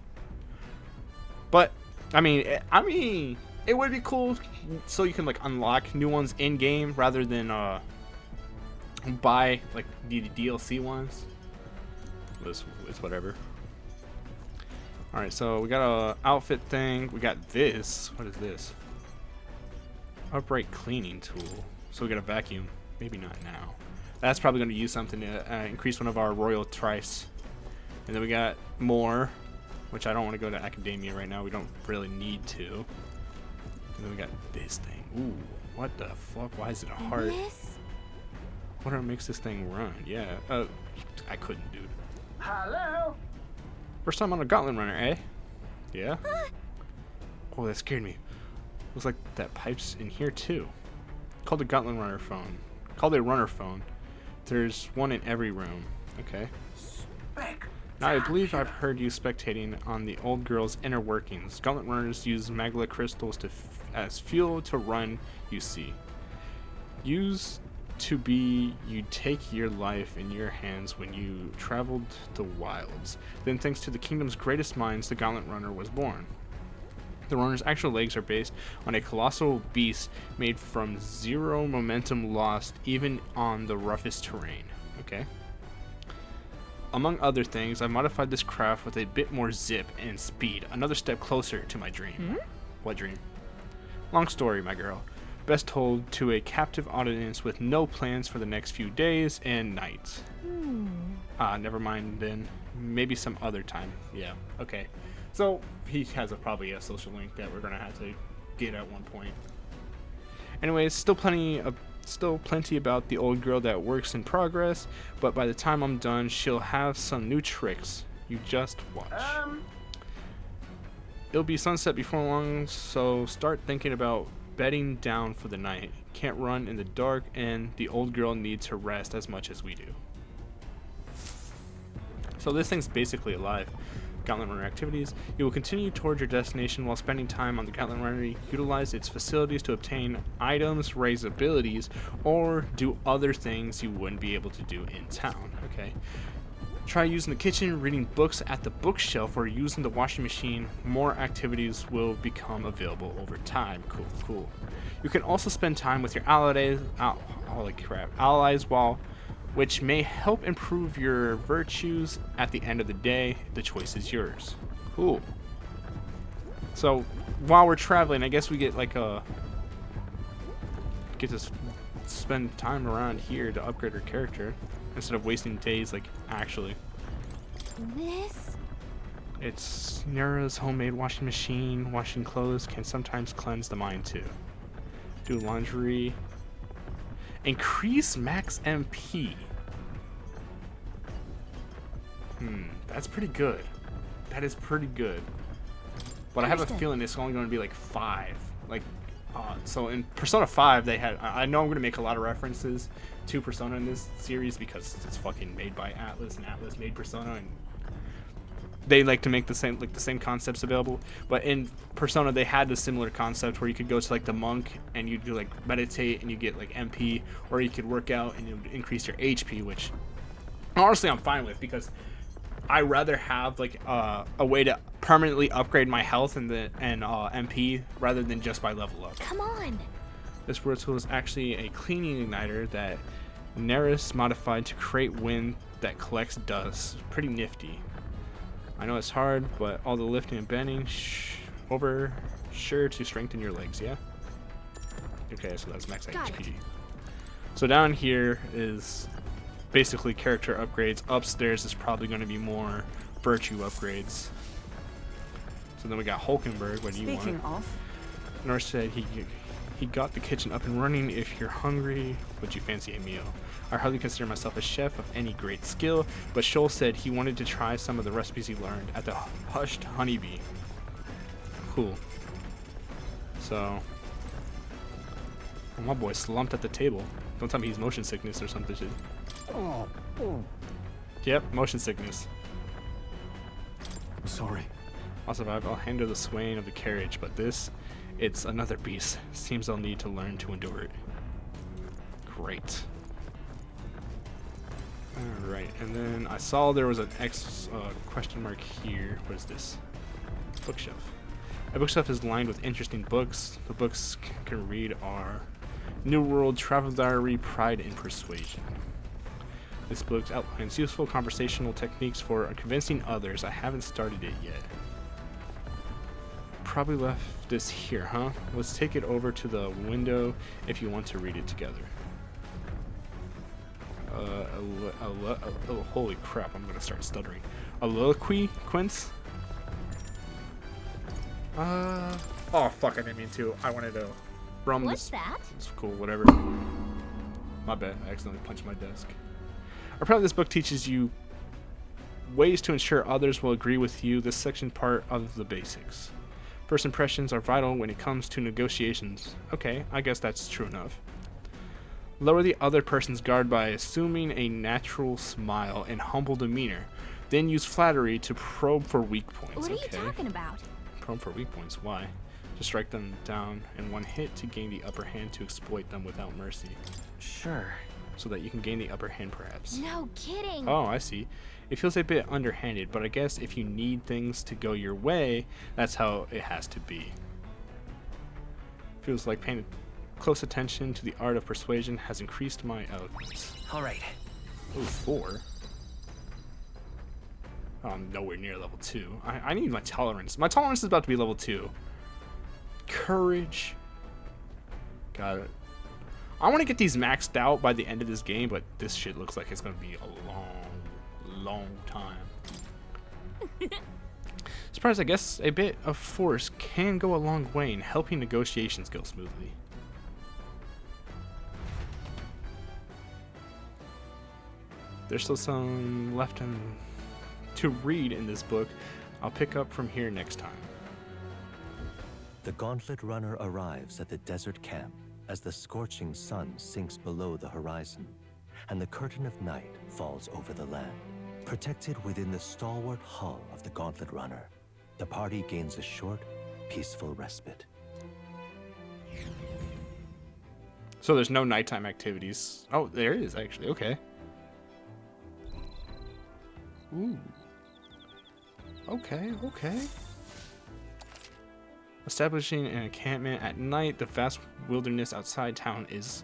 But I mean, it would be cool so you can like unlock new ones in game rather than buy like the DLC ones. It's whatever. All right, so we got a outfit thing. We got this. What is this? Upright cleaning tool. So we got a vacuum. Maybe not now. That's probably going to use something to increase one of our royal trice. And then we got more, which I don't want to go to academia right now. We don't really need to. And then we got this thing. Ooh, what the fuck? Why is it a heart? What makes this thing run? Yeah. I couldn't, dude. Hello? First time on a Gauntlet Runner, eh? Yeah? Oh, that scared me. Looks like that pipe's in here too. Called a Gauntlet Runner phone. Called a runner phone. There's one in every room. Okay. Now I believe I've heard you spectating on the old girl's inner workings. Gauntlet Runners use magla crystals as fuel to run, you see. Use to be you'd take your life in your hands when you traveled the wilds. Then, thanks to the kingdom's greatest minds, the Gauntlet Runner was born. The runner's actual legs are based on a colossal beast made from zero momentum lost even on the roughest terrain. Okay. Among other things, I modified this craft with a bit more zip and speed, another step closer to my dream. What dream? Long story, my girl. Best told to a captive audience with no plans for the next few days and nights. Never mind then. Maybe some other time. Yeah, okay. So, he has probably a social link that we're going to have to get at one point. Anyways, still plenty about the old girl that works in progress, but by the time I'm done, she'll have some new tricks. You just watch. It'll be sunset before long, so start thinking about bedding down for the night. Can't run in the dark, and the old girl needs her rest as much as we do. So this thing's basically alive. Gauntlet Runner activities. You will continue towards your destination while spending time on the Gauntlet Runner. Utilize its facilities to obtain items, raise abilities, or do other things you wouldn't be able to do in town. Okay. Try using the kitchen, reading books at the bookshelf, or using the washing machine. More activities will become available over time. Cool. You can also spend time with your allies, which may help improve your virtues. At the end of the day, the choice is yours. Cool. So, while we're traveling, I guess we get get to spend time around here to upgrade our character instead of wasting days, actually. It's Nera's homemade washing machine. Washing clothes can sometimes cleanse the mind too. Do laundry. Increase max MP. That's pretty good. That is pretty good. But I have a feeling it's only going to be 5. So in Persona 5, they had. I know I'm going to make a lot of references to Persona in this series because it's fucking made by Atlas, and Atlas made Persona, and they like to make the same concepts available. But in Persona, they had the similar concept where you could go to the monk and you do meditate and you get MP, or you could work out and you increase your HP, which honestly I'm fine with because I rather have a way to permanently upgrade my health and MP rather than just by level up. Come on. This word tool is actually a cleaning igniter that Neris modified to create wind that collects dust. Pretty nifty. I know it's hard, but all the lifting and bending sure to strengthen your legs, yeah? Okay, so that's max HP. So down here is basically character upgrades. Upstairs is probably going to be more virtue upgrades. So then we got Hulkenberg. What do you want? Speaking of, Norse said he got the kitchen up and running. If you're hungry, would you fancy a meal? I hardly consider myself a chef of any great skill, but Shoal said he wanted to try some of the recipes he learned at the Hushed Honeybee. Cool. So, my boy slumped at the table. Don't tell me he's motion sickness or something shit. Yep, motion sickness. I'm sorry. I'll survive. I'll handle the swaying of the carriage, but it's another beast. Seems I'll need to learn to endure it. Great. Alright, and then I saw there was an X question mark here. What is this? Bookshelf. A bookshelf is lined with interesting books. The books can read are New World, Travel Diary, Pride and Persuasion. This book outlines useful conversational techniques for convincing others. I haven't started it yet. Probably left this here, huh? Let's take it over to the window if you want to read it together. Holy crap, I'm gonna start stuttering. A soliloquy, Quince? Oh fuck, I didn't mean to. I wanted to rum this. What's that? It's cool, whatever. My bad, I accidentally punched my desk. Apparently this book teaches you ways to ensure others will agree with you. This section part of the basics. First impressions are vital when it comes to negotiations. Okay, I guess that's true enough. Lower the other person's guard by assuming a natural smile and humble demeanor. Then use flattery to probe for weak points. What are you talking about? Probe for weak points, why? to strike them down in one hit to gain the upper hand to exploit them without mercy. Sure. So that you can gain the upper hand, perhaps. No kidding. Oh, I see. It feels a bit underhanded, but I guess if you need things to go your way, that's how it has to be. Feels like paying close attention to the art of persuasion has increased my eloquence. All right. Oh, 4. Oh, I'm nowhere near level 2. I need my tolerance. My tolerance is about to be level 2. Courage. Got it. I want to get these maxed out by the end of this game, but this shit looks like it's going to be a long time. Surprised, I guess a bit of force can go a long way in helping negotiations go smoothly. There's still some left to read in this book. I'll pick up from here next time. The Gauntlet Runner arrives at the desert camp as the scorching sun sinks below the horizon and the curtain of night falls over the land. Protected within the stalwart hull of the Gauntlet Runner, the party gains a short, peaceful respite. So there's no nighttime activities. Oh, there is actually. Okay. Ooh. Okay, okay. Establishing an encampment at night, the vast wilderness outside town is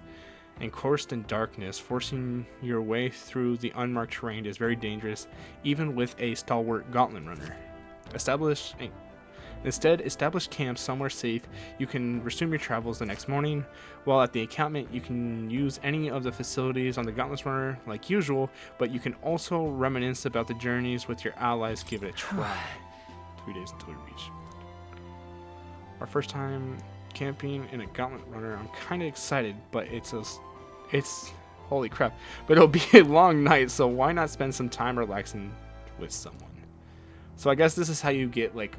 encompassed in darkness. Forcing your way through the unmarked terrain is very dangerous, even with a stalwart gauntlet runner. Instead, establish camp somewhere safe. You can resume your travels the next morning. While at the encampment, you can use any of the facilities on the Gauntlet Runner like usual, but you can also reminisce about the journeys with your allies. Give it a try. 3 days until we reach. Our first time camping in a Gauntlet Runner. I'm kind of excited, but it's holy crap. But it'll be a long night, so why not spend some time relaxing with someone? So I guess this is how you get like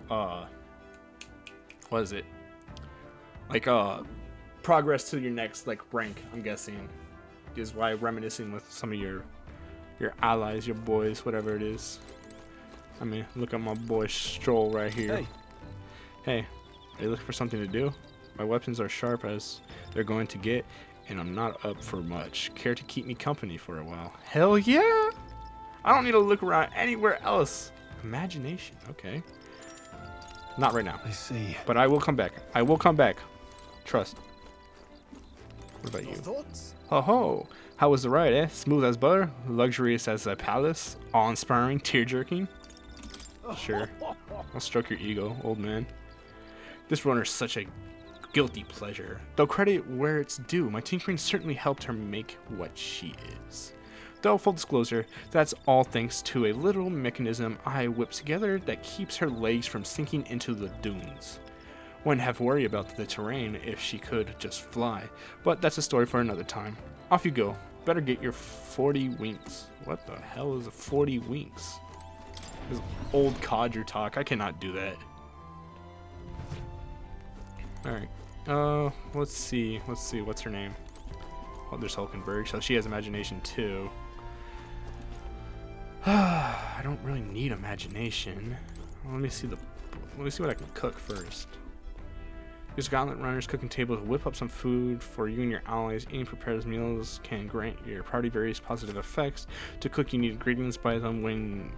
what is it? Like progress to your next like rank, I'm guessing. Is why reminiscing with some of your allies, your boys, whatever it is. I mean, look at my boy Stroll right here. Hey, are you looking for something to do? My weapons are sharp as they're going to get, and I'm not up for much. Care to keep me company for a while? Hell yeah! I don't need to look around anywhere else. Imagination, okay. Not right now. I see. But I will come back. I will come back. Trust. What about you? Thoughts? Ho ho! How was the ride, eh? Smooth as butter? Luxurious as a palace? Awe-inspiring? Tear-jerking? Sure. I'll stroke your ego, old man. This runner's such a guilty pleasure. Though credit where it's due, my tinkering certainly helped her make what she is. Though, full disclosure, that's all thanks to a little mechanism I whipped together that keeps her legs from sinking into the dunes. Wouldn't have worry about the terrain if she could just fly, but that's a story for another time. Off you go. Better get your 40 winks. What the hell is a 40 winks? This old codger talk. I cannot do that. Alright. Let's see. What's her name? Oh, there's Hulkenberg. So she has imagination too. I don't really need imagination. Let me see what I can cook first. Use Gauntlet Runner's cooking table to whip up some food for you and your allies. Eating prepared meals can grant your party various positive effects. To cook, you need ingredients. Buy them, win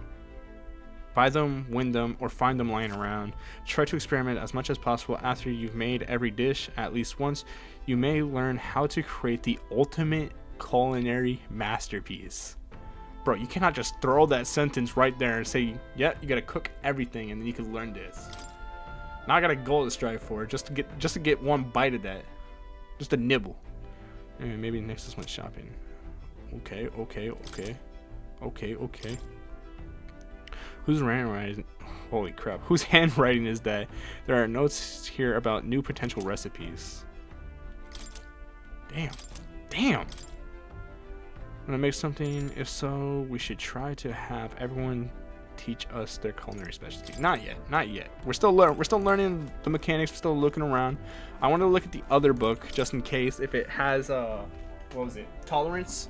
them, or find them lying around. Try to experiment as much as possible. After you've made every dish at least once, you may learn how to create the ultimate culinary masterpiece. Bro, you cannot just throw that sentence right there and say, yeah, you gotta cook everything and then you can learn this. Now I got a goal to strive for, just to get one bite of that. Just a nibble. Anyway, maybe Nexus went shopping. Okay. Whose handwriting? Holy crap. Whose handwriting is that? There are notes here about new potential recipes. Damn. Wanna make something? If so, we should try to have everyone teach us their culinary specialty. Not yet. We're still learning the mechanics. We're still looking around. I want to look at the other book just in case if it has what was it? Tolerance.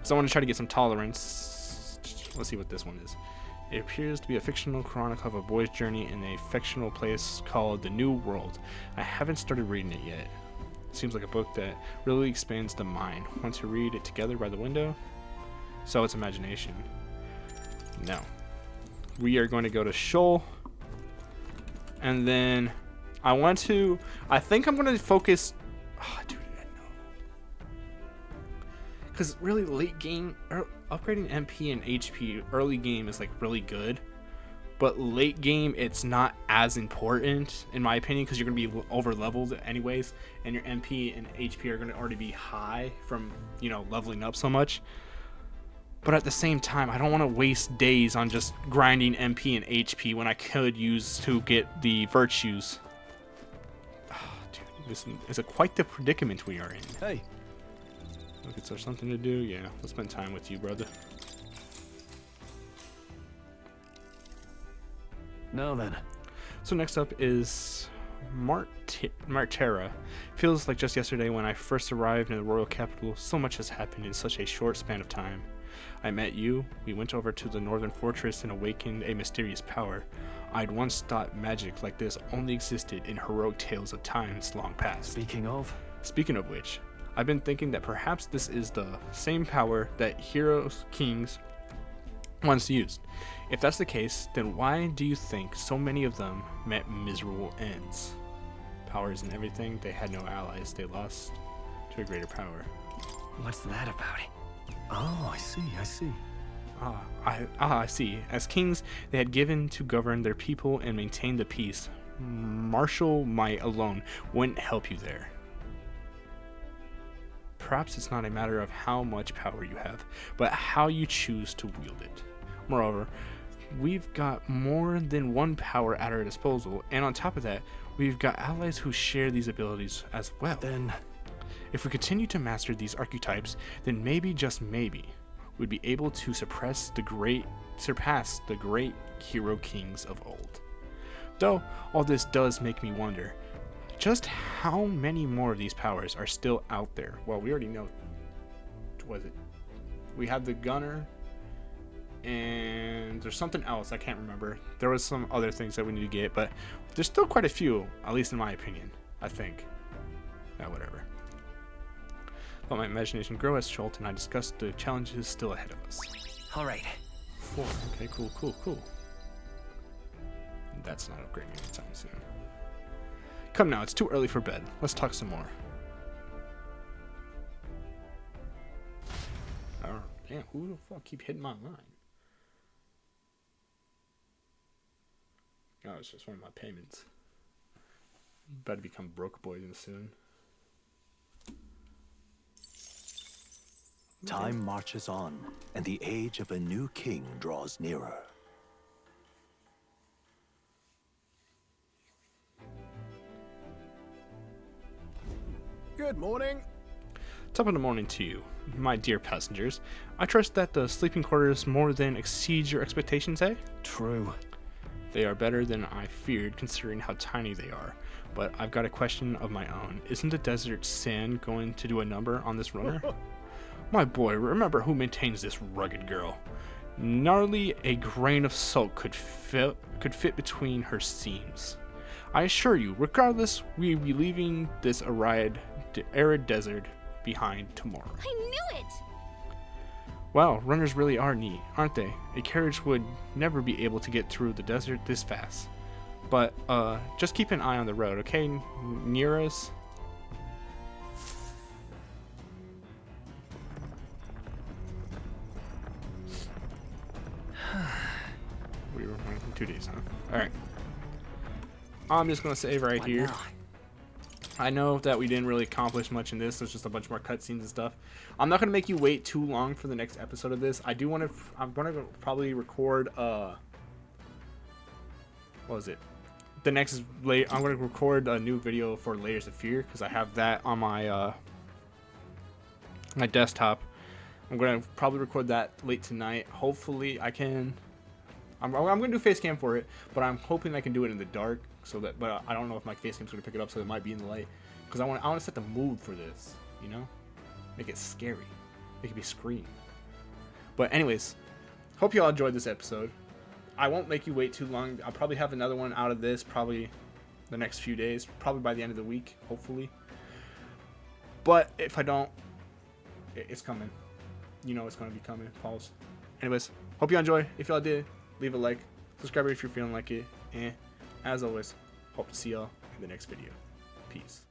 So I want to try to get some tolerance. Let's see what this one is. It appears to be a fictional chronicle of a boy's journey in a fictional place called the New World. I haven't started reading it yet. Seems like a book that really expands the mind. Want to read it together by the window? So it's imagination. No. We are going to go to Shoal. And then I think I'm going to focus. Oh, dude, I know. Because really late game, upgrading MP and HP early game is like really good. But late game, it's not as important, in my opinion, because you're going to be over-leveled anyways, and your MP and HP are going to already be high from, you know, leveling up so much. But at the same time, I don't want to waste days on just grinding MP and HP when I could use to get the virtues. Oh, dude, this is quite the predicament we are in. Hey. Look, is there something to do? Yeah, let's spend time with you, brother. Now then. So next up is Martera. Feels like just yesterday when I first arrived in the royal capital. So much has happened in such a short span of time. I met you, we went over to the northern fortress and awakened a mysterious power. I'd once thought magic like this only existed in heroic tales of times long past. Speaking of which, I've been thinking that perhaps this is the same power that heroes, kings once used. If that's the case, then why do you think so many of them met miserable ends? Power isn't everything. They had no allies. They lost to a greater power. What's that about? Oh, I see. I see. As kings, they had given to govern their people and maintain the peace. Martial might alone wouldn't help you there. Perhaps it's not a matter of how much power you have, but how you choose to wield it. Moreover, we've got more than one power at our disposal, and on top of that, we've got allies who share these abilities as well. Then, if we continue to master these archetypes, then maybe, just maybe, we'd be able to surpass the great hero kings of old. Though, all this does make me wonder, just how many more of these powers are still out there? Well, we already know. What was it? We have the gunner, and there's something else I can't remember. There was some other things that we need to get, but there's still quite a few, at least in my opinion, I think. Yeah, whatever. Let my imagination grow as Schultz and I discuss the challenges still ahead of us. All right. 4. Okay, cool. That's not upgrading anytime soon. Come now, it's too early for bed. Let's talk some more. Oh, damn, who the fuck keep hitting my line? Oh, it's just one of my payments. About to become broke boys soon. Time marches on, and the age of a new king draws nearer. Good morning. Top of the morning to you, my dear passengers. I trust that the sleeping quarters more than exceeds your expectations, eh? True. They are better than I feared, considering how tiny they are. But I've got a question of my own. Isn't the desert sand going to do a number on this runner? My boy, remember who maintains this rugged girl. Gnarly a grain of salt could fit between her seams. I assure you, regardless, we'll be leaving this arid desert behind tomorrow. I knew it! Wow, runners really are neat, aren't they? A carriage would never be able to get through the desert this fast. But, just keep an eye on the road, okay, near us? We were running 2 days, huh? Alright. I'm just gonna save right here. I know that we didn't really accomplish much in this. There's just a bunch more cutscenes and stuff. I'm not gonna make you wait too long for the next episode of this. I'm gonna probably record what was it? I'm gonna record a new video for Layers of Fear because I have that on my my desktop. I'm gonna probably record that late tonight. Hopefully I can. I'm gonna do face cam for it, but I'm hoping I can do it in the dark. So that, but I don't know if my face cam's gonna pick it up, so it might be in the light. Because I want to set the mood for this, you know, make it scary, make it be scream. But anyways, hope you all enjoyed this episode. I won't make you wait too long. I'll probably have another one out of this probably the next few days, probably by the end of the week, hopefully. But if I don't, it's coming. You know it's going to be coming, Pauls. Anyways, hope you enjoy. If y'all did, leave a like, subscribe if you're feeling like it, and as always, hope to see y'all in the next video. Peace.